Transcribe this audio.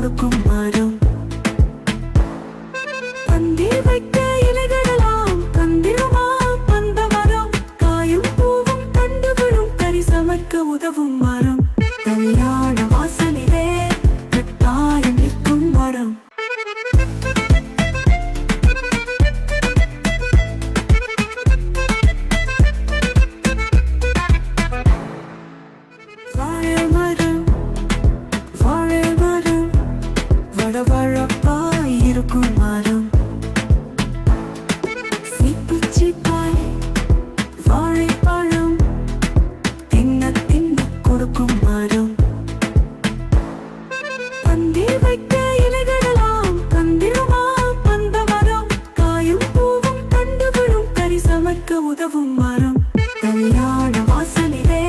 கொடுக்கும் மரம். பந்தில் வைக்க இலைகளெல்லாம் தந்திரமாம் அந்த மரம். காயும் பூவும் தண்டுகளும் கறி சமைக்க உதவும் மரம். கல்யாண வாசலிலே கட்டாயம் நிற்கும் மரம். வாழைமரம் வாழைமரம் வழவழப்பாய் இருக்கும் மரம். சீப்புச்சிப்பாய் வாழைப்பழம் தின்ன தின்ன கொடுக்கும் மரம். பந்தில் வைக்க இலைகளெல்லாம் தந்திரமாம் அந்த மரம். காயும் பூவும் தண்டுகளும் கறி சமைக்க உதவும் மரம். கல்யாண வாசலிலே